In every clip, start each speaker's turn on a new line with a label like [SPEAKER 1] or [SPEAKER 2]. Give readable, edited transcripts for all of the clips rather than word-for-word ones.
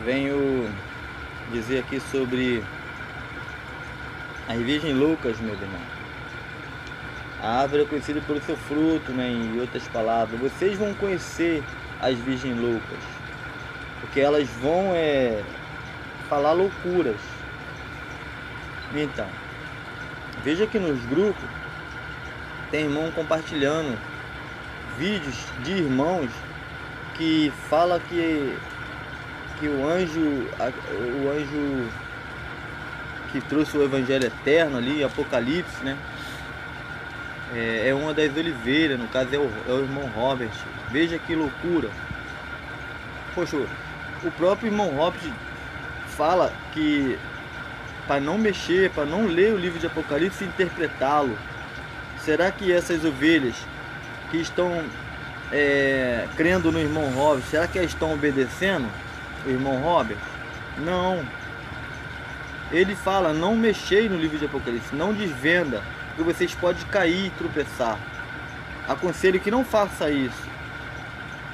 [SPEAKER 1] Venho dizer aqui sobre as virgens loucas, meu irmão. A árvore é conhecida pelo seu fruto, né? Em outras palavras, vocês vão conhecer as virgens loucas, porque elas vão falar loucuras. Então, veja que nos grupos tem irmão compartilhando vídeos de irmãos que fala que o anjo que trouxe o evangelho eterno ali, Apocalipse, né? É uma das oliveiras, no caso é o irmão Robert. Veja que loucura. Poxa, o próprio irmão Robert fala que para não mexer, para não ler o livro de Apocalipse e interpretá-lo. Será que essas ovelhas que estão crendo no irmão Robert, será que elas estão obedecendo o irmão Robert? Não. Ele fala, não mexei no livro de Apocalipse, não desvenda, porque vocês podem cair e tropeçar. Aconselho que não faça isso.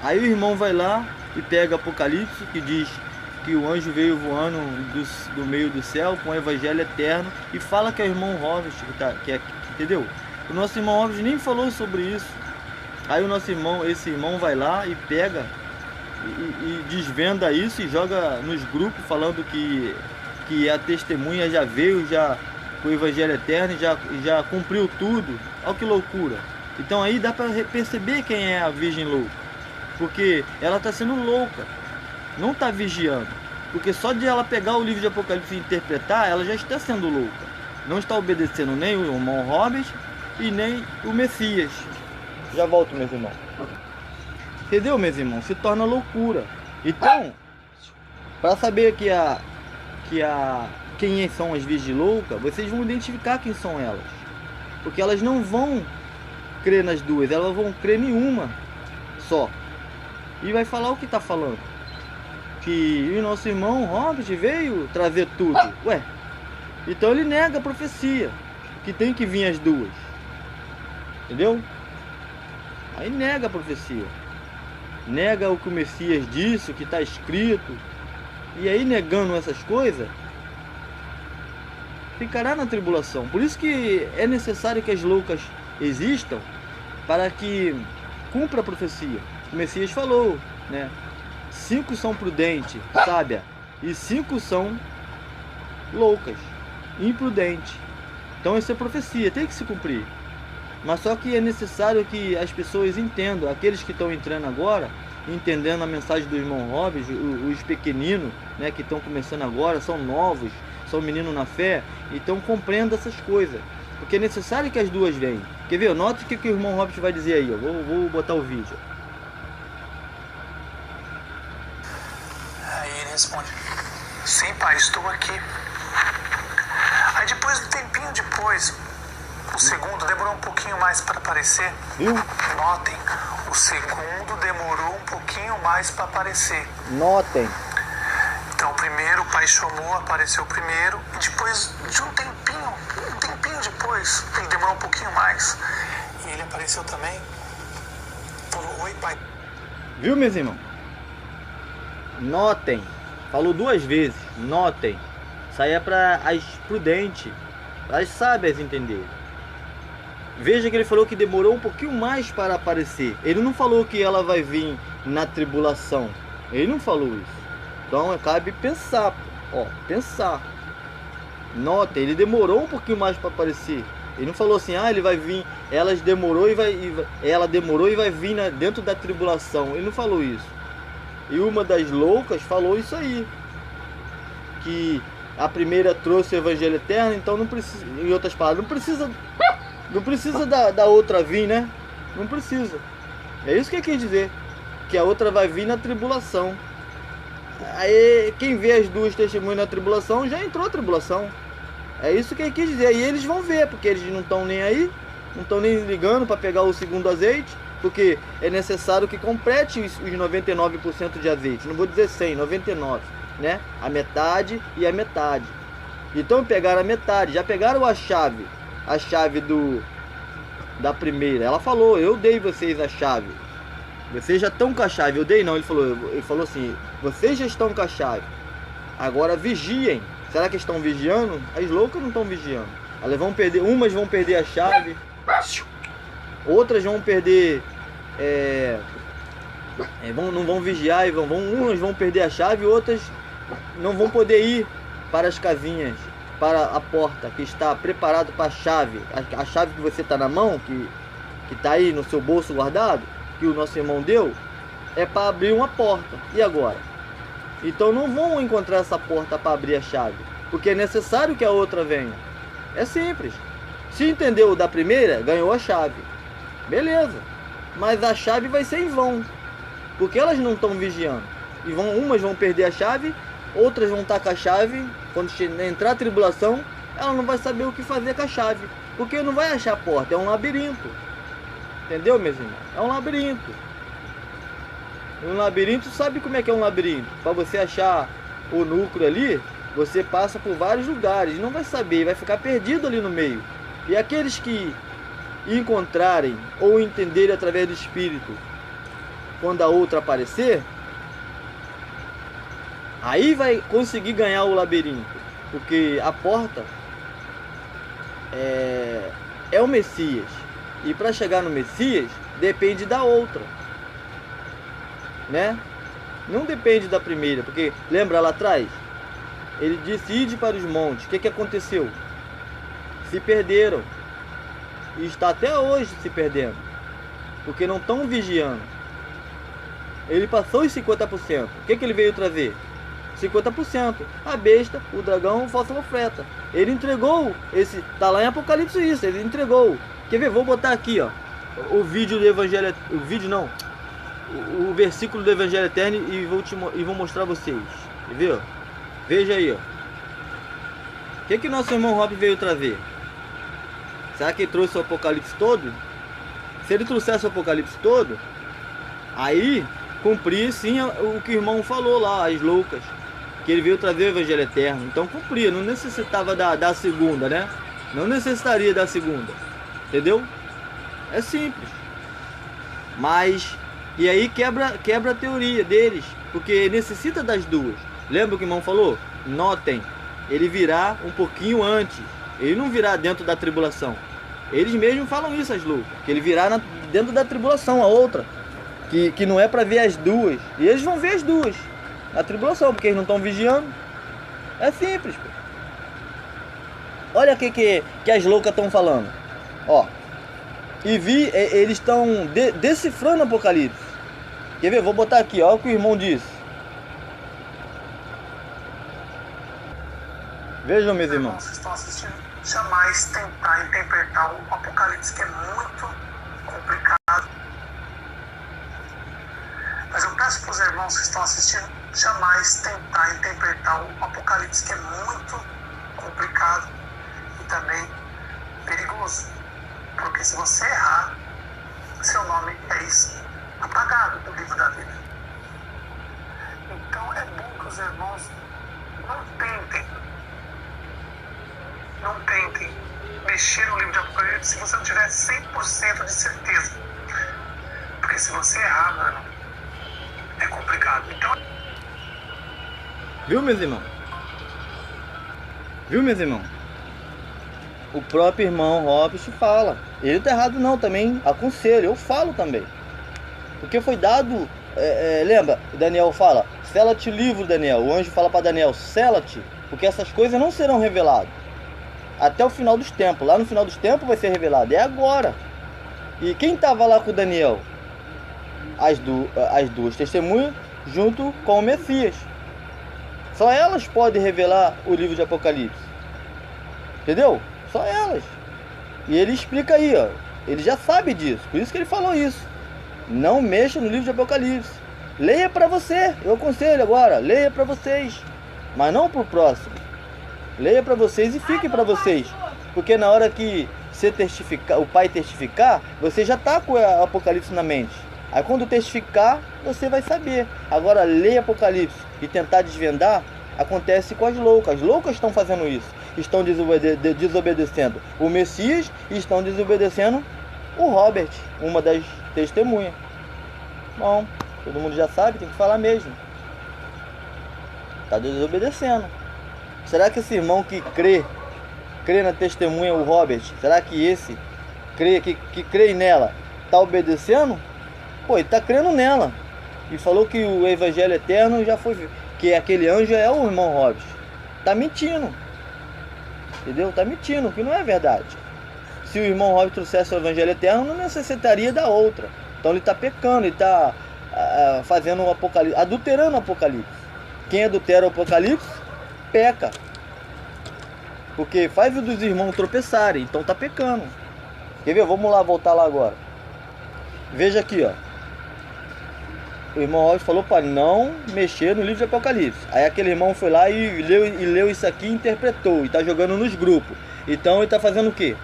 [SPEAKER 1] Aí o irmão vai lá e pega Apocalipse, que diz que o anjo veio voando do meio do céu com o evangelho eterno, e fala que é o irmão Robert, entendeu? O nosso irmão Robert nem falou sobre isso. Aí o nosso irmão, esse irmão vai lá e pega e desvenda isso e joga nos grupos falando que a testemunha já veio, já com o evangelho eterno e já cumpriu tudo. Olha que loucura. Então aí dá para perceber quem é a virgem louca, porque ela está sendo louca, não está vigiando, porque só de ela pegar o livro de Apocalipse e interpretar, ela já está sendo louca, não está obedecendo nem o irmão Robert e nem o Messias. Já volto, meus irmãos. Entendeu, meus irmãos? Se torna loucura. Então, para saber quem são as virgens loucas, vocês vão identificar quem são elas, porque elas não vão crer nas duas, elas vão crer em uma só, e vai falar o que está falando, que o nosso irmão Robert veio trazer tudo. Ué, então ele nega a profecia, que tem que vir as duas, entendeu? Aí nega a profecia, nega o que o Messias disse, o que está escrito, e aí negando essas coisas, ficará na tribulação. Por isso que é necessário que as loucas existam, para que cumpra a profecia. O Messias falou, né? 5 são prudentes, sábia, e 5 são loucas, imprudentes. Então essa é profecia, tem que se cumprir. Mas só que é necessário que as pessoas entendam, aqueles que estão entrando agora, entendendo a mensagem do irmão Robert, os pequeninos, né, que estão começando agora, são novos, são meninos na fé, então compreenda essas coisas, porque é necessário que as duas venham. Quer ver? Note o que o irmão Robert vai dizer aí, ó. Vou botar o vídeo.
[SPEAKER 2] Aí ele responde: sim, pai, estou aqui. Aí depois, um tempinho depois, o segundo demorou um pouquinho mais para aparecer.
[SPEAKER 1] Viu?
[SPEAKER 2] Notem, o segundo demorou um pouquinho mais para aparecer.
[SPEAKER 1] Notem.
[SPEAKER 2] Então o primeiro, o pai chamou, apareceu o primeiro, e depois de um tempinho depois, ele demorou um pouquinho mais, e ele apareceu também. Falou: oi, pai.
[SPEAKER 1] Viu, meus irmãos? Notem. Falou 2 vezes. Notem. Isso aí é para as prudentes, para as sábias entenderem. Veja que ele falou que demorou um pouquinho mais para aparecer. Ele não falou que ela vai vir na tribulação. Ele não falou isso. Então cabe pensar, ó, pensar. Nota, ele demorou um pouquinho mais para aparecer. Ele não falou assim, ele vai vir, ela demorou e vai vir dentro da tribulação. Ele não falou isso. E uma das loucas falou isso aí, que a primeira trouxe o evangelho eterno, então não precisa, em outras palavras, não precisa da outra vir, né? Não precisa. É isso que ele quis dizer, que a outra vai vir na tribulação. Aí quem vê as duas testemunhas na tribulação já entrou na tribulação. É isso que ele quis dizer. E eles vão ver, porque eles não estão nem aí, não estão nem ligando para pegar o segundo azeite, porque é necessário que complete os 99% de azeite. Não vou dizer 100, 99, né? A metade e a metade. Então pegaram a metade, já pegaram a chave da primeira. Ela falou: eu dei vocês a chave. vocês já estão com a chave. Eu dei não, ele falou assim, vocês já estão com a chave. Agora vigiem. Será que estão vigiando? As loucas não estão vigiando. Elas vão perder, umas vão perder a chave, outras vão perder, não vão vigiar, umas vão perder a chave, outras não vão poder ir para as casinhas, para a porta que está preparado para a chave. A chave que você está na mão, que está aí no seu bolso guardado, que o nosso irmão deu, é para abrir uma porta. E agora? Então não vão encontrar essa porta para abrir a chave, porque é necessário que a outra venha. É simples. Se entendeu da primeira, ganhou a chave. Beleza. Mas a chave vai ser em vão, porque elas não estão vigiando. E umas vão perder a chave, outras vão estar com a chave. Quando entrar a tribulação, ela não vai saber o que fazer com a chave, porque não vai achar a porta. É um labirinto. Entendeu, meus irmãos? É um labirinto. Um labirinto, sabe como é que é um labirinto? Para você achar o núcleo ali, você passa por vários lugares, não vai saber, vai ficar perdido ali no meio. E aqueles que encontrarem ou entenderem através do Espírito, quando a outra aparecer, aí vai conseguir ganhar o labirinto. Porque a porta é o Messias. E para chegar no Messias, depende da outra, né? Não depende da primeira, porque lembra lá atrás? Ele disse, ide para os montes. O que aconteceu? Se perderam. E está até hoje se perdendo, porque não estão vigiando. Ele passou os 50%. O que ele veio trazer? 50%. A besta, o dragão, falsa profeta. Ele entregou esse... Está lá em Apocalipse isso. Ele entregou. Quer ver? Vou botar aqui, ó, o vídeo do Evangelho... O vídeo não. O versículo do Evangelho Eterno e vou mostrar a vocês. Quer ver? Veja aí, ó. O que nosso irmão Rob veio trazer? Será que ele trouxe o Apocalipse todo? Se ele trouxesse o Apocalipse todo, aí cumpria sim o que o irmão falou lá, as loucas, que ele veio trazer o Evangelho Eterno. Então cumpria, não necessitava da segunda, né? Não necessitaria da segunda. Entendeu? É simples. Mas, e aí quebra a teoria deles, porque necessita das duas. Lembra o que o irmão falou? Notem, ele virá um pouquinho antes. Ele não virá dentro da tribulação. Eles mesmos falam isso, as loucas, que ele virá dentro da tribulação, a outra, que não é para ver as duas. E eles vão ver as duas na tribulação, porque eles não estão vigiando. É simples, pô. Olha o que as loucas estão falando. Ó, eles estão decifrando o Apocalipse. Quer ver? Vou botar aqui, ó, o que o irmão disse. Vejam, meus irmãos.
[SPEAKER 2] Vocês estão assistindo, jamais tentar interpretar o Apocalipse, que é muito complicado. Mas eu peço para os irmãos que estão assistindo, jamais tentar interpretar o Apocalipse, que é muito complicado e também perigoso. Porque se você errar, seu nome é apagado do livro da vida. Então é bom que os irmãos não tentem mexer no livro de Apocalipse se você não tiver 100% de certeza. Porque se você errar, mano, é complicado. Então...
[SPEAKER 1] Viu, meus irmãos? Viu, meus irmãos? O próprio irmão Robert fala. Ele não tá errado não, também aconselho, eu falo também. Porque foi dado, lembra, Daniel fala, sela-te o livro, Daniel. O anjo fala para Daniel, sela-te, porque essas coisas não serão reveladas até o final dos tempos. Lá no final dos tempos vai ser revelado, é agora. E quem estava lá com Daniel? As duas testemunhas junto com o Messias. Só elas podem revelar o livro de Apocalipse. Entendeu? Só elas. E ele explica aí, ó. Ele já sabe disso, por isso que ele falou isso. Não mexa no livro de Apocalipse. Leia para você, eu aconselho agora, leia para vocês, mas não para o próximo. Leia para vocês e fique para vocês, porque na hora que você testificar, o pai testificar, você já está com o Apocalipse na mente. Aí quando testificar, você vai saber. Agora leia Apocalipse e tentar desvendar, acontece com as loucas. As loucas estão fazendo isso, estão desobedecendo o Messias e estão desobedecendo o Robert, uma das testemunhas. Não, todo mundo já sabe, tem que falar mesmo. Tá desobedecendo. Será que esse irmão que crê na testemunha, o Robert, será que esse que crê nela, tá obedecendo? Pô, ele tá crendo nela. E falou que o evangelho eterno já foi, que aquele anjo é o irmão Robert. Tá mentindo. Entendeu? Tá mentindo, que não é verdade. Se o irmão Robert trouxesse o evangelho eterno, não necessitaria da outra. Então ele está pecando, ele está fazendo um apocalipse, adulterando o apocalipse. Quem adultera o apocalipse, peca. Porque faz o dos irmãos tropeçarem, então está pecando. Quer ver? Vamos lá, voltar lá agora. Veja aqui, ó. O irmão Robert falou para não mexer no livro de Apocalipse. Aí aquele irmão foi lá e leu isso aqui e interpretou. E está jogando nos grupos. Então ele está fazendo o quê?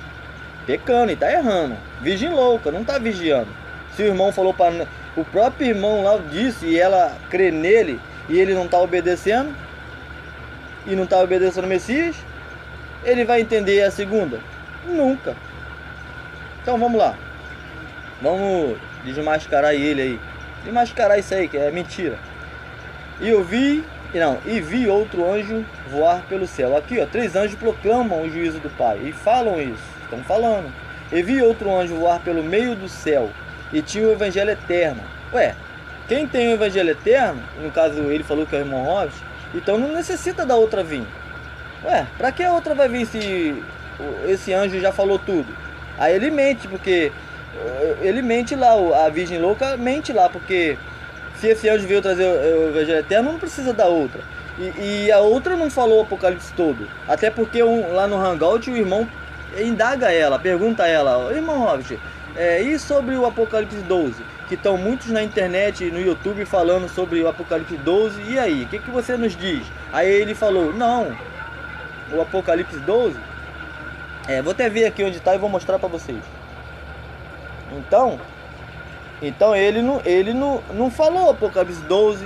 [SPEAKER 1] Pecando, e está errando. Virgem louca, não está vigiando. Se o irmão falou para... O próprio irmão lá disse e ela crê nele e ele não está obedecendo. E não está obedecendo o Messias. Ele vai entender a segunda? Nunca. Então vamos lá. Vamos desmascarar ele aí. Desmascarar isso aí, que é mentira. E vi outro anjo voar pelo céu. Aqui, ó, 3 anjos proclamam o juízo do Pai e falam isso. Estão falando. E vi outro anjo voar pelo meio do céu e tinha o evangelho eterno. Ué, quem tem o evangelho eterno, no caso ele falou que é o irmão Robert, então não necessita da outra vir. Ué, pra que a outra vai vir se esse anjo já falou tudo? Aí ele mente, porque ele mente lá, a virgem louca mente lá, porque se esse anjo veio trazer o evangelho eterno, não precisa da outra. E a outra não falou o apocalipse todo. Até porque lá no Hangout o irmão indaga ela, pergunta a ela: irmão Robert, e sobre o Apocalipse 12? Que estão muitos na internet, no YouTube, falando sobre o Apocalipse 12. E aí, o que você nos diz? Aí ele falou: não, o Apocalipse 12, vou até ver aqui onde está e vou mostrar para vocês. Então ele não falou Apocalipse 12.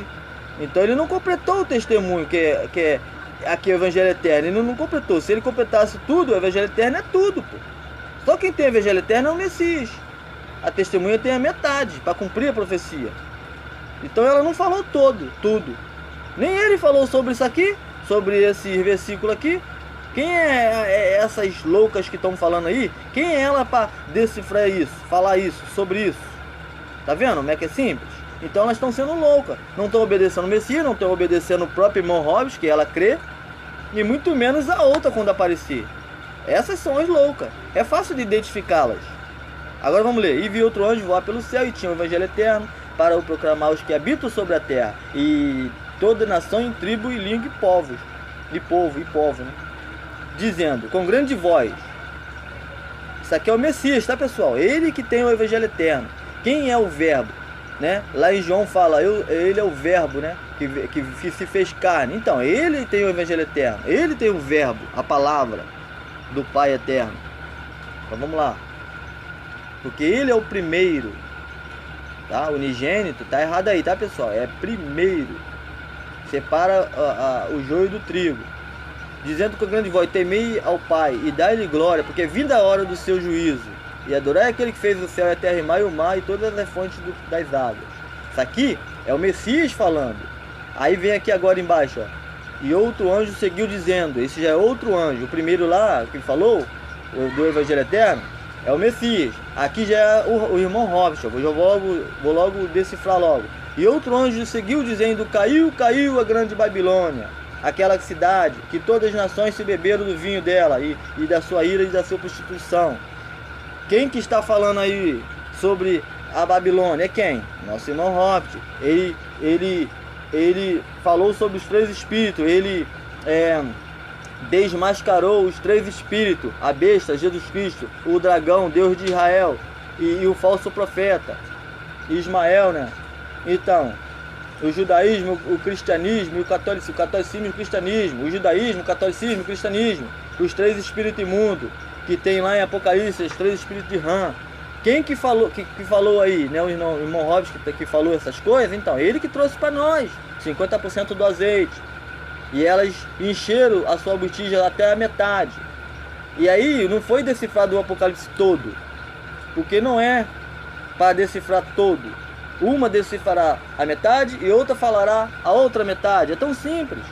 [SPEAKER 1] Então ele não completou o testemunho, que é aqui o evangelho eterno. Ele não completou. Se ele completasse tudo, o evangelho eterno é tudo, pô. Só quem tem o evangelho eterno é o Messias. A testemunha tem a metade para cumprir a profecia. Então ela não falou tudo. Nem ele falou sobre isso aqui, sobre esse versículo aqui. Quem é essas loucas que estão falando aí? Quem é ela para decifrar isso, falar isso, sobre isso? Tá vendo como é que é simples? Então elas estão sendo loucas. Não estão obedecendo o Messias, não estão obedecendo o próprio irmão Robert, que ela crê, e muito menos a outra quando aparecer. Essas são as loucas. É fácil de identificá-las. Agora vamos ler. E vi outro anjo voar pelo céu e tinha o evangelho eterno para o proclamar os que habitam sobre a terra, e toda nação, em tribo e língua e povos. E povo, né? Dizendo com grande voz. Isso aqui é o Messias, tá, pessoal? Ele que tem o evangelho eterno. Quem é o verbo? Né? Lá em João fala, ele é o verbo, né? Que se fez carne. Então, ele tem o evangelho eterno. Ele tem o verbo, a palavra do Pai eterno. Então vamos lá. Porque ele é o primeiro, tá? Unigênito, tá errado aí, tá, pessoal? É primeiro. Separa o joio do trigo. Dizendo com grande voz: temei ao Pai e dai-lhe glória, porque é vinda a hora do seu juízo. E adorai aquele que fez o céu e a terra e o mar e todas as fontes das águas. Isso aqui é o Messias falando. Aí vem aqui agora embaixo, ó. E outro anjo seguiu dizendo. Esse já é outro anjo. O primeiro lá que falou do evangelho eterno é o Messias. Aqui já é o irmão Robert. Vou logo decifrar logo. E outro anjo seguiu dizendo: caiu a grande Babilônia, aquela cidade que todas as nações se beberam do vinho dela e da sua ira e da sua prostituição. Quem que está falando aí sobre a Babilônia? É quem? Nosso irmão Robert. Ele falou sobre os 3 espíritos. Ele desmascarou os 3 espíritos: a besta, Jesus Cristo, o dragão, Deus de Israel, e o falso profeta, Ismael, né? Então, o judaísmo, o cristianismo, o catolicismo e o cristianismo, o judaísmo, o catolicismo e o cristianismo, os 3 espíritos imundos que tem lá em Apocalipse, os 3 espíritos de Ram. Quem que falou, que falou aí, né? O irmão Robert que falou essas coisas. Então, ele que trouxe para nós 50% do azeite. E elas encheram a sua botija até a metade. E aí não foi decifrado o Apocalipse todo, porque não é para decifrar todo. Uma decifrará a metade e outra falará a outra metade. É tão simples.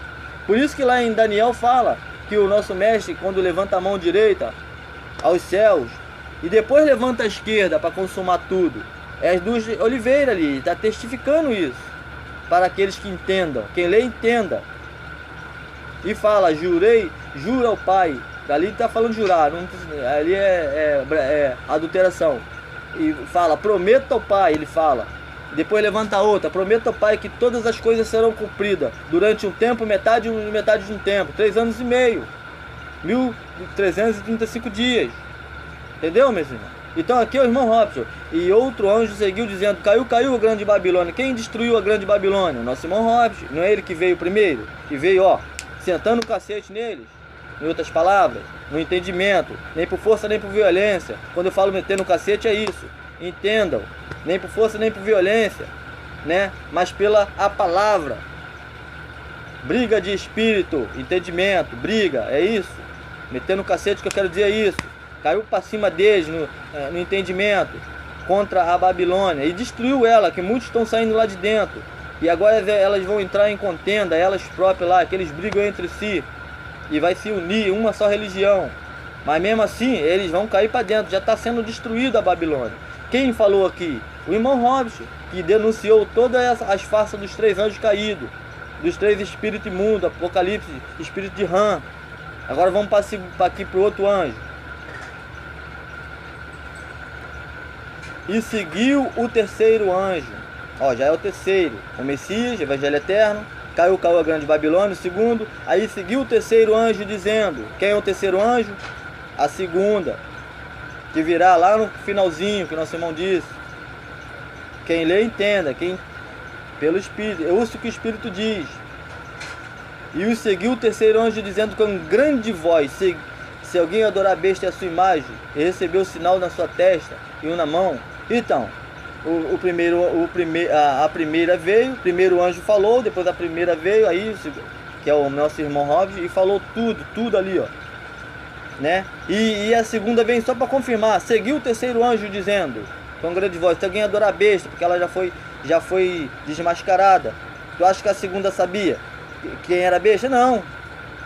[SPEAKER 1] Por isso que lá em Daniel fala que o nosso mestre, quando levanta a mão direita aos céus e depois levanta a esquerda para consumar tudo, é as duas oliveiras ali, está testificando isso para aqueles que entendam. Quem lê, entenda. E fala, jurei, jura ao Pai. Ali está falando jurar, não, ali é adulteração. E fala, prometa ao Pai, ele fala. Depois levanta a outra, prometa ao Pai que todas as coisas serão cumpridas durante um tempo, metade de um tempo, 3 anos e meio, 1335 dias. Entendeu, meus irmãos? Então aqui é o irmão Robson. E outro anjo seguiu dizendo, caiu a grande Babilônia. Quem destruiu a grande Babilônia? O nosso irmão Robson. Não é ele que veio primeiro? Que veio, ó, sentando o cacete neles. Em outras palavras, no entendimento, nem por força nem por violência. Quando eu falo meter no cacete é isso. Entendam, nem por força nem por violência, né? Mas pela a palavra. Briga de espírito, entendimento, briga, é isso. Meter no cacete que eu quero dizer é isso. Caiu para cima deles no entendimento contra a Babilônia e destruiu ela, que muitos estão saindo lá de dentro. E agora elas vão entrar em contenda, elas próprias lá, que eles brigam entre si. E vai se unir uma só religião. Mas mesmo assim, eles vão cair para dentro. Já está sendo destruída a Babilônia. Quem falou aqui? O irmão Robson, que denunciou todas as farsas dos 3 anjos caídos, dos 3 espíritos imundos, Apocalipse, espírito de Ram. Agora vamos para aqui para o outro anjo. E seguiu o terceiro anjo. Ó, já é o terceiro. O Messias, Evangelho Eterno. Caiu a grande Babilônia, o segundo. Aí seguiu o terceiro anjo dizendo, quem é o terceiro anjo? A segunda, que virá lá no finalzinho, que nosso irmão disse. Quem lê, entenda, quem pelo Espírito, eu uso o que o Espírito diz. E o seguiu o terceiro anjo dizendo com grande voz, se alguém adorar a besta e a sua imagem, e receber o sinal na sua testa e um na mão. Então, a primeira veio, o primeiro anjo falou, depois a primeira veio, aí, que é o nosso irmão Robson, e falou tudo ali, ó, né? E a segunda vem só para confirmar, seguiu o terceiro anjo dizendo, com grande voz, se alguém adorar a besta, porque ela já foi desmascarada. Tu acha que a segunda sabia quem era a besta? Não.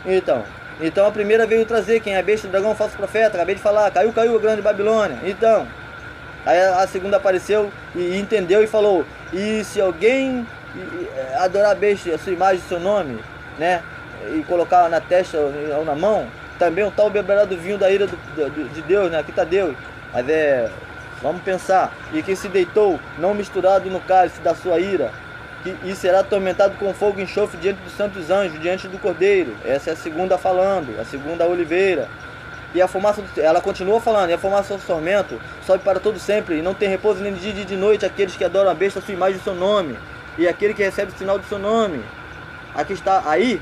[SPEAKER 1] Então a primeira veio trazer quem é a besta, o dragão, o falso profeta, acabei de falar, caiu a grande Babilônia. Então, aí a segunda apareceu e entendeu e falou, e se alguém adorar a besta, a sua imagem, o seu nome, né, e colocar na testa ou na mão, também o tal beberá do vinho da ira de Deus, né, aqui está Deus, mas vamos pensar, e quem se deitou, não misturado no cálice da sua ira, e será atormentado com fogo e enxofre diante dos santos anjos, diante do Cordeiro. Essa é a segunda falando, a segunda oliveira. E a fumaça, ela continua falando, e a fumaça do tormento sobe para todo sempre, e não tem repouso nem de dia nem de noite aqueles que adoram a besta, a sua imagem e o seu nome, e aquele que recebe o sinal do seu nome. Aqui está, aí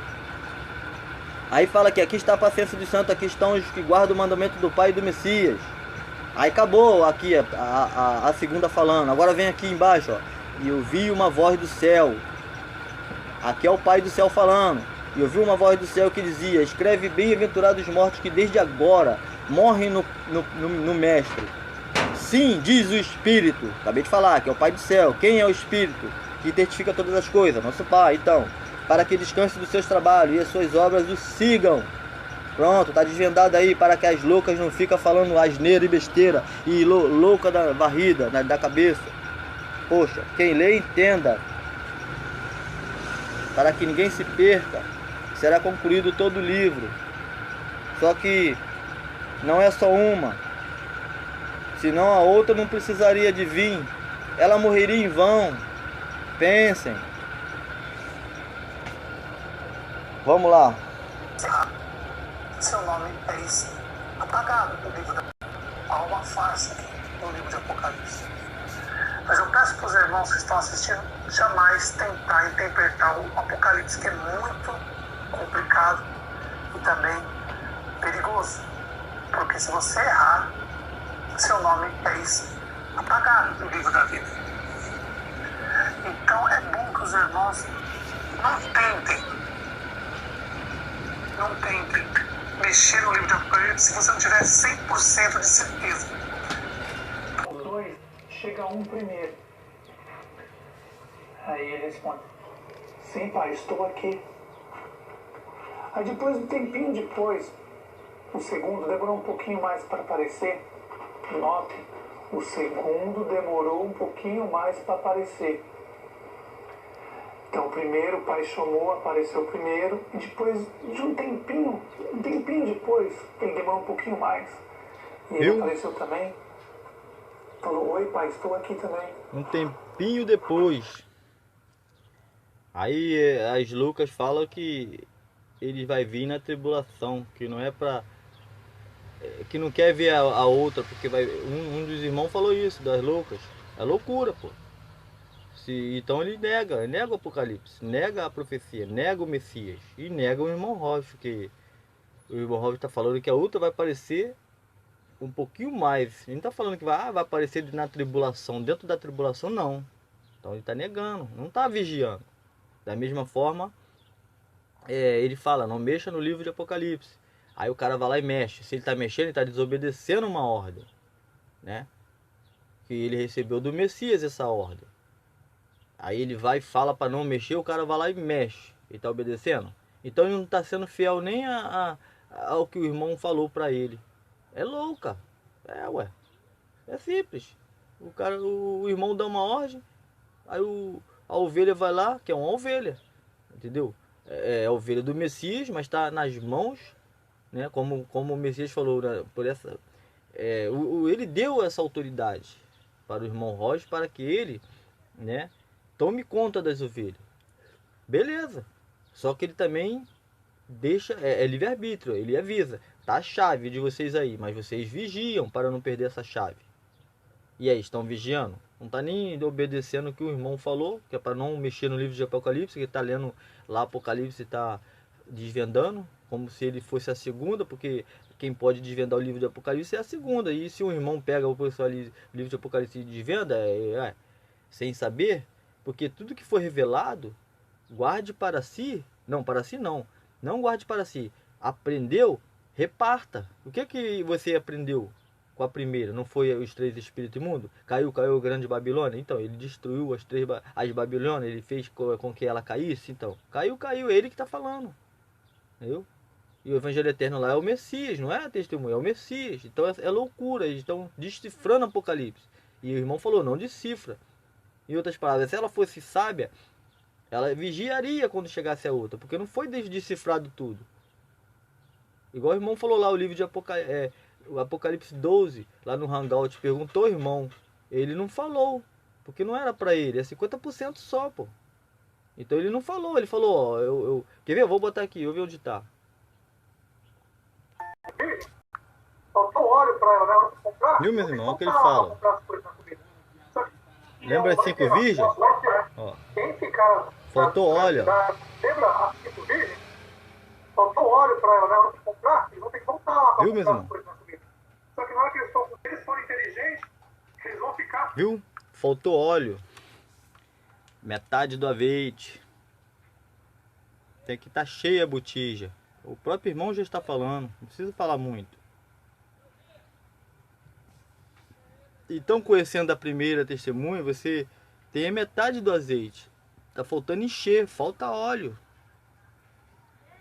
[SPEAKER 1] fala que aqui está a paciência dos santos, aqui estão os que guardam o mandamento do Pai e do Messias. Aí acabou aqui a segunda falando. Agora vem aqui embaixo, ó. E eu vi uma voz do céu. Aqui é o Pai do céu falando. E eu vi uma voz do céu que dizia, escreve bem-aventurados os mortos que desde agora morrem no Mestre. Sim, diz o Espírito. Acabei de falar, que é o Pai do céu. Quem é o Espírito? Que testifica todas as coisas. Nosso Pai, então. Para que descanse dos seus trabalhos e as suas obras o sigam. Pronto, tá desvendado aí, para que as loucas não fiquem falando asneira e besteira. E louca da varrida, da cabeça. Poxa, quem lê, entenda. Para que ninguém se perca. Será concluído todo o livro. Só que não é só uma. Senão a outra não precisaria de vir. Ela morreria em vão. Pensem. Vamos lá.
[SPEAKER 2] Seu nome é esse, apagado do livro da... Há uma farsa aqui no livro de Apocalipse. Mas eu peço para os irmãos que estão assistindo jamais tentar interpretar o Apocalipse, que é muito complicado e também perigoso. Porque se você errar, seu nome é esse, apagado do livro da vida. Então é bom que os irmãos não tentem mexer no livro de Apocalipse se você não tiver 100% de certeza. O 2 chega a 1 primeiro. Aí ele responde: sim, pai, estou aqui. Aí depois, um tempinho depois, o segundo demorou um pouquinho mais para aparecer. Note, o segundo demorou um pouquinho mais para aparecer. Então, primeiro o pai chamou, apareceu primeiro, e depois de um tempinho depois, ele demorou um pouquinho mais. E ele apareceu também. Falou: oi, pai, estou aqui também.
[SPEAKER 1] Um tempinho depois. Aí as Lucas falam que ele vai vir na tribulação, que não é pra. Que não quer ver a outra, porque vai. Um dos irmãos falou isso, das Lucas. É loucura, pô. Então ele nega o Apocalipse, nega a profecia, nega o Messias e nega o irmão Rocha, que o irmão Rocha está falando que a outra vai aparecer um pouquinho mais. Ele não está falando que vai aparecer na tribulação, dentro da tribulação, não. Então ele está negando, não está vigiando. Da mesma forma, ele fala: não mexa no livro de Apocalipse. Aí o cara vai lá e mexe. Se ele está mexendo, ele está desobedecendo uma ordem, né? Que ele recebeu do Messias essa ordem. Aí ele vai e fala para não mexer, o cara vai lá e mexe. Ele está obedecendo? Então ele não está sendo fiel nem ao que o irmão falou para ele. É louca. Ué. É simples. O irmão dá uma ordem, aí a ovelha vai lá, que é uma ovelha. Entendeu? É a ovelha do Messias, mas está nas mãos, né? Como o Messias falou, né? Por essa, ele deu essa autoridade para o irmão Roger, para que ele, né, tome conta das ovelhas. Beleza. Só que ele também deixa, livre-arbítrio, ele avisa: tá a chave de vocês aí, mas vocês vigiam para não perder essa chave. E aí, estão vigiando? Não tá nem obedecendo o que o irmão falou, que é para não mexer no livro de Apocalipse, que tá lendo lá Apocalipse e tá desvendando, como se ele fosse a segunda, porque quem pode desvendar o livro de Apocalipse é a segunda. E se o irmão pega o pessoal ali, o livro de Apocalipse e desvenda, sem saber, porque tudo que foi revelado, guarde para si, não guarde para si, aprendeu, reparta. O que você aprendeu com a primeira? Não foi os 3 espíritos imundos? Caiu o grande Babilônia? Então, ele destruiu as Babilônias, ele fez com que ela caísse. Então, caiu, é ele que está falando, entendeu? E o Evangelho Eterno lá é o Messias, não é a testemunha, é o Messias. Então é loucura, eles estão decifrando Apocalipse. E o irmão falou: não decifra. Em outras palavras, se ela fosse sábia, ela vigiaria quando chegasse a outra, porque não foi decifrado tudo. Igual o irmão falou lá, o livro de o Apocalipse 12, lá no Hangout, perguntou ao irmão. Ele não falou, porque não era para ele, é 50% só, pô. Então ele não falou, ele falou: ó, quer ver? Eu vou botar aqui, eu ver onde tá. Viu, meu irmão? Olha o que ele fala. Lembra as 5 virgens? Ó. Faltou óleo.
[SPEAKER 2] Lembra as 5 virgens? Faltou óleo para ela comprar, eles vão ter que voltar lá.
[SPEAKER 1] Viu, meu irmão?
[SPEAKER 2] Só que na hora que eles forem inteligentes, eles vão ficar.
[SPEAKER 1] Viu? Faltou óleo. Metade do azeite. Tem que estar cheia a botija. O próprio irmão já está falando. Não precisa falar muito. Então, conhecendo a primeira testemunha, você tem a metade do azeite. Está faltando encher, falta óleo.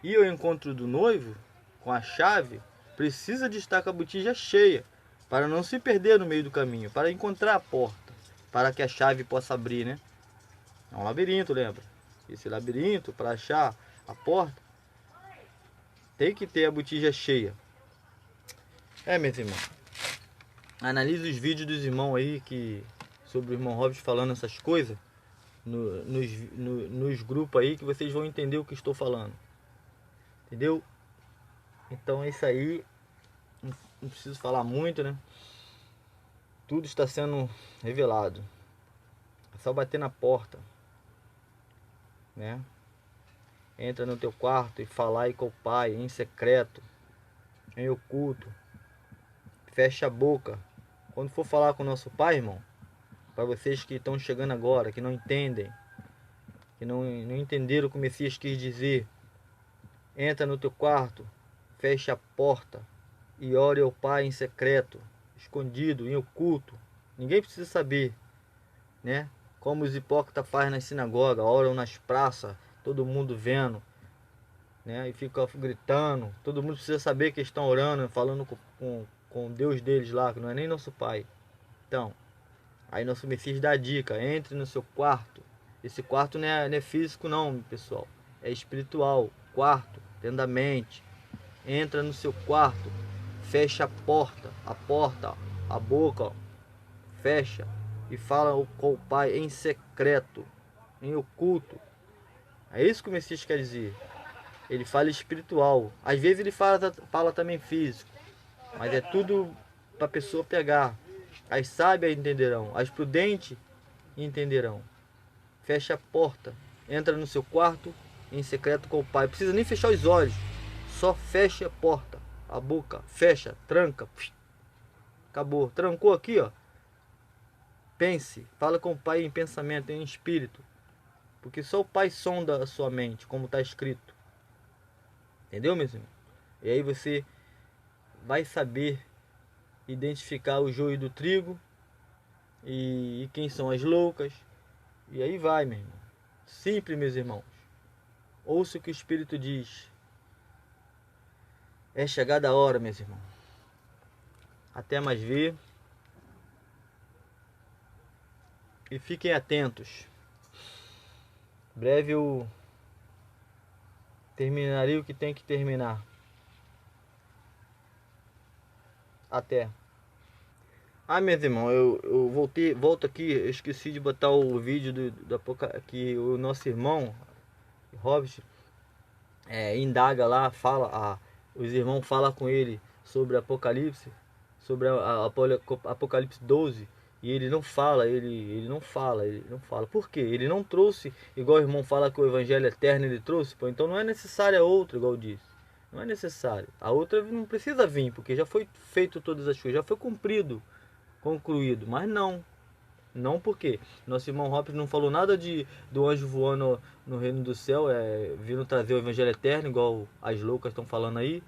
[SPEAKER 1] E o encontro do noivo, com a chave, precisa de estar com a botija cheia, para não se perder no meio do caminho, para encontrar a porta, para que a chave possa abrir, né? É um labirinto, lembra? Esse labirinto, para achar a porta, tem que ter a botija cheia. Meus irmãos, analise os vídeos dos irmãos aí, sobre o irmão Robson falando essas coisas, nos grupos aí, que vocês vão entender o que estou falando. Entendeu? Então é isso aí. Não preciso falar muito, né? Tudo está sendo revelado. É só bater na porta, né? Entra no teu quarto e falar aí com o Pai em secreto, em oculto. Fecha a boca. Quando for falar com o nosso Pai, irmão, para vocês que estão chegando agora, que não entendem, que não entenderam o que o Messias quis dizer, entra no teu quarto, fecha a porta e ore ao Pai em secreto, escondido, em oculto. Ninguém precisa saber, né? como os hipócritas fazem na sinagoga, oram nas praças, todo mundo vendo, né? E ficam gritando, todo mundo precisa saber que estão orando, falando com Deus deles lá, que não é nem nosso Pai. Então, aí nosso Messias dá a dica: entre no seu quarto. Esse quarto não é físico não, pessoal, é espiritual. Quarto, dentro da mente. Entra no seu quarto, fecha a porta, a boca, ó, fecha e fala com o Pai em secreto, em oculto. É isso que o Messias quer dizer. Ele fala espiritual. Às vezes ele fala também físico, mas é tudo para a pessoa pegar. As sábias entenderão, as prudentes entenderão. Fecha a porta, entra no seu quarto em secreto com o Pai. Não precisa nem fechar os olhos, só fecha a porta, a boca, fecha, tranca. Acabou. Trancou aqui, ó. Pense, fala com o Pai em pensamento, em espírito, porque só o Pai sonda a sua mente, como está escrito. Entendeu, meus irmãos? E aí você vai saber identificar o joio do trigo e quem são as loucas. E aí vai, meu irmão. Simples, meus irmãos. Ouça o que o Espírito diz. É chegada a hora, meus irmãos. Até mais ver. E fiquem atentos. Breve eu terminarei o que tem que terminar. Até. Ah, meus irmãos, eu volto aqui, eu esqueci de botar o vídeo que o nosso irmão, Robert, indaga lá, os irmãos falam com ele sobre Apocalipse, sobre Apocalipse 12, e ele não fala. Por quê? Ele não trouxe, igual o irmão fala que o Evangelho Eterno ele trouxe, pô, então não é necessária outra, igual disse. Não é necessário. A outra não precisa vir, porque já foi feito todas as coisas, já foi concluído, mas não porque nosso irmão Robert não falou nada do anjo voando no reino do céu, vindo trazer o Evangelho Eterno, igual as loucas estão falando aí,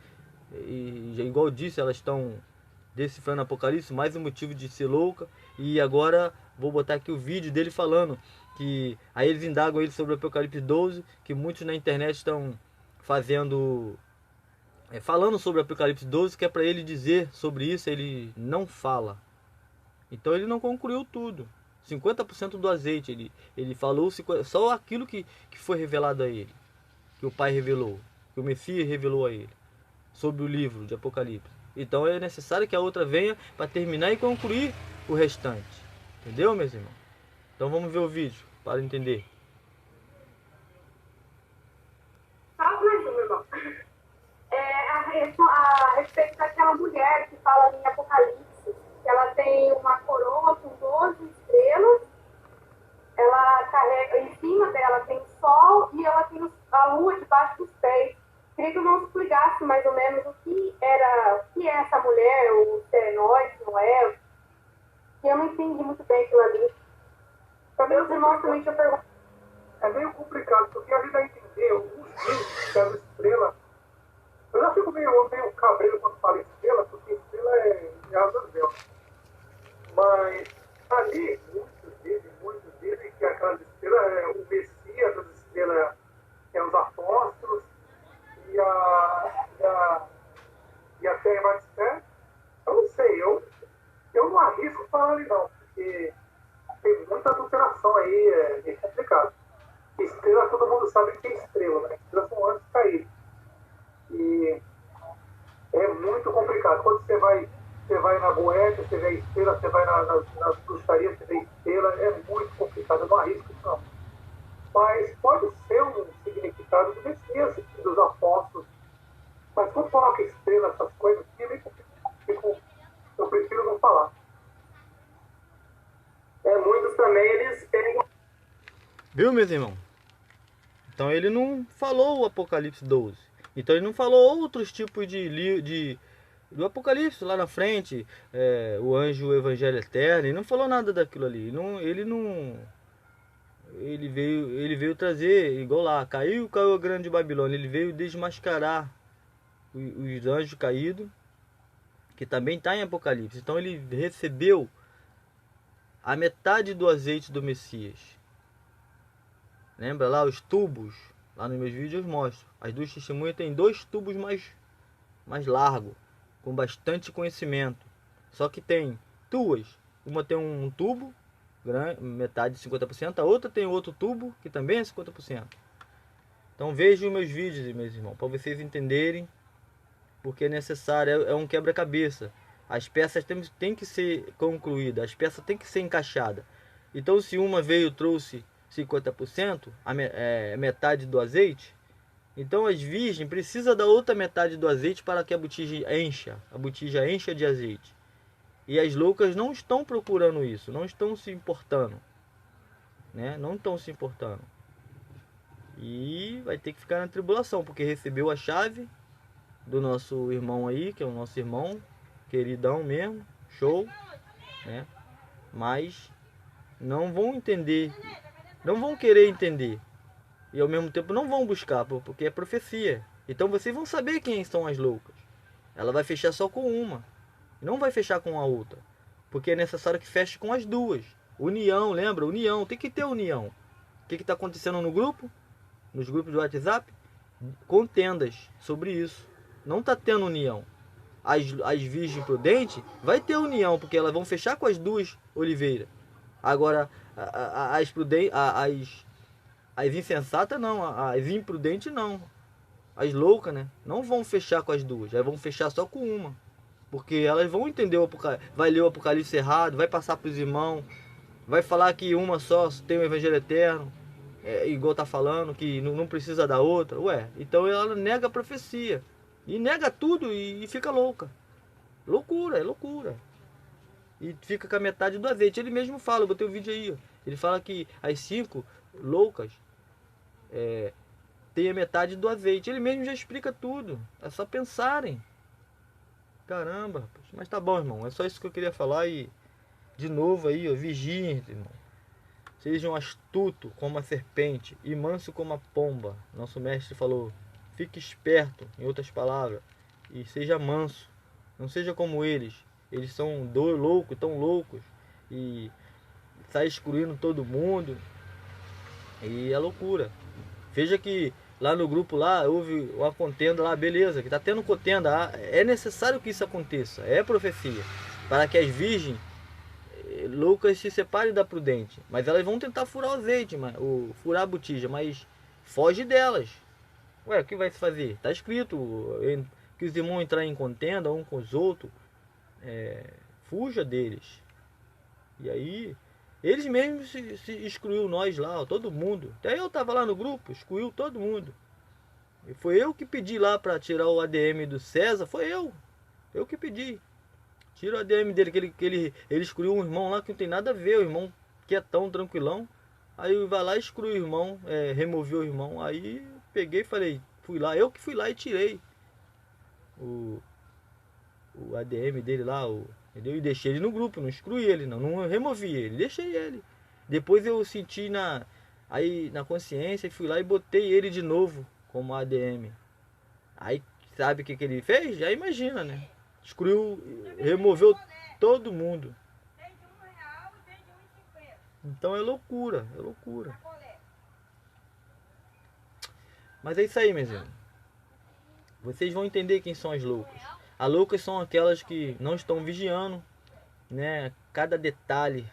[SPEAKER 1] e igual disse, elas estão decifrando Apocalipse, mais um motivo de ser louca. E agora vou botar aqui o vídeo dele falando que aí eles indagam ele sobre o Apocalipse 12, que muitos na internet estão falando sobre o Apocalipse 12, que é para ele dizer sobre isso, ele não fala. Então ele não concluiu tudo. 50% do azeite, ele falou só aquilo que foi revelado a ele, que o Pai revelou, que o Messias revelou a ele, sobre o livro de Apocalipse. Então é necessário que a outra venha para terminar e concluir o restante. Entendeu, meus irmãos? Então vamos ver o vídeo para entender.
[SPEAKER 3] Fala mais um, irmão. A respeito daquela mulher que fala em Apocalipse, que ela tem uma coroa com 12 estrelas, ela carrega, em cima dela tem o sol e ela tem a lua debaixo dos pés. Queria que o irmão explicasse mais ou menos o que é essa mulher, ou se é nós, não é, que eu não entendi muito bem aquilo ali. Também os irmãos também tinham perguntado.
[SPEAKER 2] É meio complicado, porque a gente vai entender o sentido dessa estrela. Eu já fico meio cabreiro quando falo estrela, porque estrela é asas delta. Mas ali, muitos dizem que aquela estrela é o Messias, as estrelas é os apóstolos, e a fé mais fé. Eu não sei, eu não arrisco falar ali não, porque tem muita adulteração aí, é complicado. Estrela, todo mundo sabe que é estrela, né? Estrelas são anjos caídos. E é muito complicado. Quando você vai na Goécia, você vê estrela, você vai nas bruxarias, você vê estrela, é muito complicado. Eu não arrisco isso não. Mas pode ser um significado do Messias, dos apóstolos. Mas quando coloca estrela, essas coisas, é meio complicado. Eu prefiro não falar. Muitos também, eles pegam...
[SPEAKER 1] Viu, meus irmãos? Então ele não falou o Apocalipse 12. Então ele não falou outros tipos do Apocalipse lá na frente, o anjo, o Evangelho Eterno. Ele não falou nada daquilo ali. Ele veio trazer, igual lá, caiu a grande Babilônia. Ele veio desmascarar os anjos caídos, que também está em Apocalipse. Então ele recebeu a metade do azeite do Messias. Lembra lá os tubos? Lá nos meus vídeos eu mostro. As duas testemunhas têm 2 tubos mais largos, com bastante conhecimento. Só que tem 2. Uma tem um tubo, grande, metade de 50%. A outra tem outro tubo, que também é 50%. Então vejam meus vídeos, meus irmãos, para vocês entenderem. Porque é necessário, é um quebra-cabeça. As peças têm que ser concluídas, as peças têm que ser encaixadas. Então se uma veio e trouxe 50%, metade do azeite, então as virgens precisam da outra metade do azeite para que a botija encha de azeite. E as loucas não estão procurando isso, não estão se importando, né? Não estão se importando. E vai ter que ficar na tribulação, porque recebeu a chave do nosso irmão aí, que é o nosso irmão, queridão mesmo, show, né? Mas não vão entender, não vão querer entender. E ao mesmo tempo não vão buscar, porque é profecia. Então vocês vão saber quem são as loucas. Ela vai fechar só com uma, não vai fechar com a outra, porque é necessário que feche com as duas. União, lembra? União, tem que ter união. O que está acontecendo no grupo? Nos grupos do WhatsApp? Contendas sobre isso. Não está tendo união. As virgens prudentes vai ter união, porque elas vão fechar com as duas oliveiras. Agora, as insensatas não, as imprudentes não. As loucas, né? Não vão fechar com as duas, elas vão fechar só com uma. Porque elas vão entender o Apocalipse, vai ler o Apocalipse errado, vai passar para os irmãos, vai falar que uma só tem o Evangelho Eterno, igual tá falando, que não precisa da outra. Ué, então ela nega a profecia. E nega tudo e fica louca. Loucura, é loucura. E fica com a metade do azeite. Ele mesmo fala, eu botei o vídeo aí. Ó. Ele fala que as 5 loucas tem a metade do azeite. Ele mesmo já explica tudo. É só pensarem. Caramba, rapaz. Mas tá bom, irmão. É só isso que eu queria falar. E de novo aí, ó, vigiem, irmão. Sejam astuto como a serpente e manso como a pomba. Nosso mestre falou. Fique esperto, em outras palavras, e seja manso. Não seja como eles. Eles são loucos, tão loucos, e sai excluindo todo mundo. E é loucura. Veja que lá no grupo lá houve uma contenda lá, beleza, que está tendo contenda. É necessário que isso aconteça. É profecia. Para que as virgens loucas se separem da prudente. Mas elas vão tentar furar o azeite, furar a botija, mas foge delas. Ué, o que vai se fazer? Está escrito que os irmãos entrarem em contenda um com os outros, fuja deles. E aí, eles mesmos se excluiu nós lá, ó, todo mundo. Até eu estava lá no grupo, excluiu todo mundo. E foi eu que pedi lá para tirar o ADM do César, foi eu que pedi. Tira o ADM dele, que ele excluiu um irmão lá que não tem nada a ver, o irmão quietão, tranquilão. Aí vai lá e excluiu o irmão, removeu o irmão, aí... Peguei e falei, eu que fui lá e tirei o ADM dele lá, entendeu? E deixei ele no grupo, não excluí ele, não removi ele, deixei ele. Depois eu senti na consciência e fui lá e botei ele de novo como ADM. Aí sabe o que ele fez? Já imagina, né? Excluiu, removeu todo mundo. Então é loucura, é loucura. Mas é isso aí, meus irmãos. Vocês vão entender quem são as loucas. As loucas são aquelas que não estão vigiando, né? Cada detalhe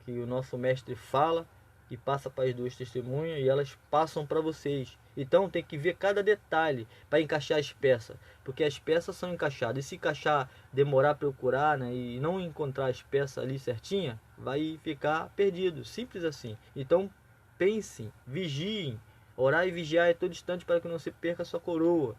[SPEAKER 1] que o nosso mestre fala e passa para as duas testemunhas e elas passam para vocês. Então tem que ver cada detalhe para encaixar as peças, porque as peças são encaixadas. E se encaixar, demorar a procurar, né, e não encontrar as peças ali certinha, vai ficar perdido. Simples assim. Então pensem, vigiem. Orar e vigiar é todo instante para que não se perca a sua coroa.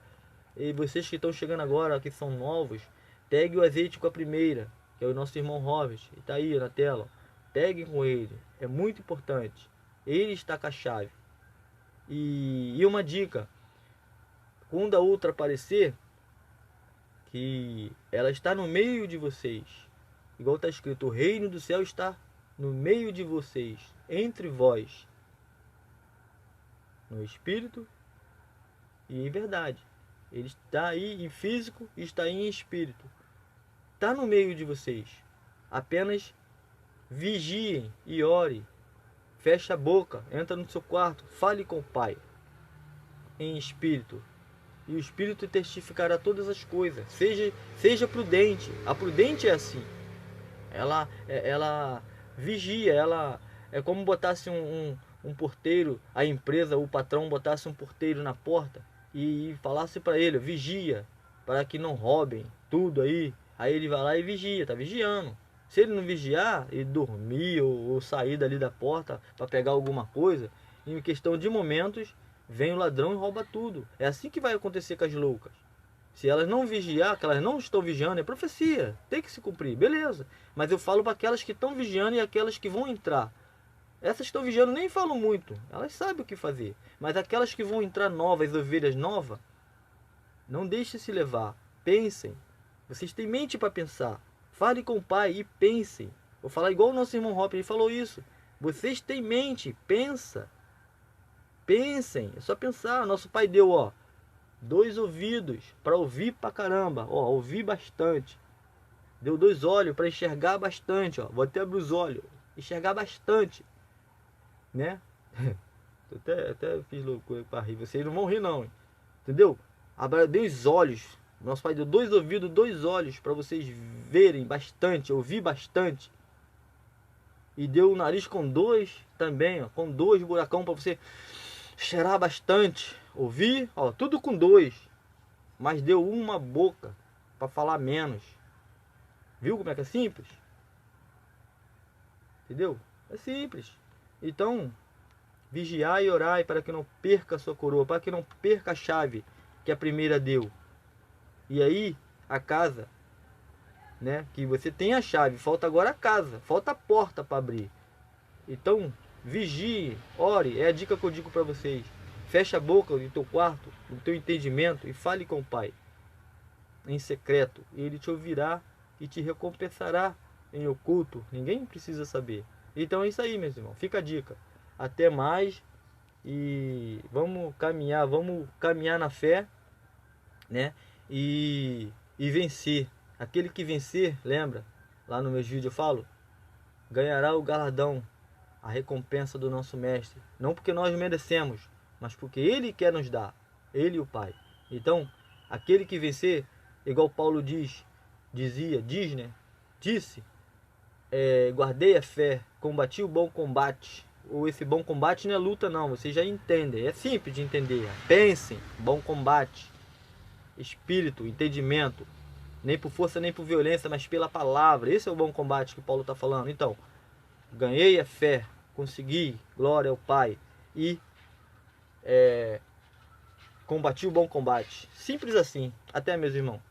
[SPEAKER 1] E vocês que estão chegando agora, que são novos, pegue o azeite com a primeira, que é o nosso irmão Robert. Está aí na tela. Peguem com ele. É muito importante. Ele está com a chave. E uma dica. Quando a outra aparecer, que ela está no meio de vocês. Igual está escrito, o reino do céu está no meio de vocês, entre vós. No espírito e em verdade. Ele está aí em físico e está aí em espírito. Está no meio de vocês. Apenas vigiem e ore. Feche a boca, entra no seu quarto, fale com o Pai em espírito. E o Espírito testificará todas as coisas. Seja prudente. A prudente é assim. Ela vigia. Ela é como botasse um porteiro, a empresa, o patrão botasse um porteiro na porta e falasse para ele: vigia, para que não roubem tudo aí. Aí ele vai lá e vigia, tá vigiando. Se ele não vigiar e dormir ou sair dali da porta para pegar alguma coisa, em questão de momentos vem o ladrão e rouba tudo. É assim que vai acontecer com as loucas. Se elas não vigiar, que elas não estão vigiando, é profecia, tem que se cumprir, beleza. Mas eu falo para aquelas que estão vigiando e aquelas que vão entrar. Essas que estão vigiando nem falam muito, elas sabem o que fazer. Mas aquelas que vão entrar novas, ovelhas novas, não deixem se levar, pensem. Vocês têm mente para pensar. Fale com o Pai e pensem. Vou falar igual o nosso irmão Hopper, ele falou isso. Vocês têm mente, pensa. Pensem, é só pensar. Nosso Pai deu, ó, 2 ouvidos para ouvir pra caramba, ó, ouvir bastante. Deu 2 olhos para enxergar bastante, ó. Vou até abrir os olhos, enxergar bastante, né? até fiz loucura para rir. Vocês não vão rir não, entendeu? Deu os olhos. Nosso Pai deu 2 ouvidos, 2 olhos para vocês verem bastante, ouvir bastante. E deu o nariz com 2 também, ó, com 2 buracão para você cheirar bastante, ouvir, ó, tudo com 2. Mas deu uma boca para falar menos. Viu como é que é simples? Entendeu? É simples. Então, vigiai e orai para que não perca a sua coroa, para que não perca a chave que a primeira deu. E aí, a casa, né, que você tem a chave, falta agora a casa, falta a porta para abrir. Então, vigie, ore, é a dica que eu digo para vocês. Feche a boca do teu quarto, do teu entendimento e fale com o Pai em secreto. Ele te ouvirá e te recompensará em oculto. Ninguém precisa saber. Então é isso aí, meus irmãos. Fica a dica. Até mais e vamos caminhar na fé, né? E vencer. Aquele que vencer, lembra? Lá nos meus vídeos eu falo, ganhará o galardão, a recompensa do nosso mestre. Não porque nós merecemos, mas porque ele quer nos dar. Ele e o Pai. Então, aquele que vencer, igual Paulo disse, guardei a fé, combati o bom combate. Ou esse bom combate não é luta não, vocês já entendem. É simples de entender. Pensem, bom combate. Espírito, entendimento. Nem por força, nem por violência, mas pela palavra. Esse é o bom combate que Paulo está falando. Então, ganhei a fé, consegui, glória ao Pai. E combati o bom combate. Simples assim. Até, meus irmãos.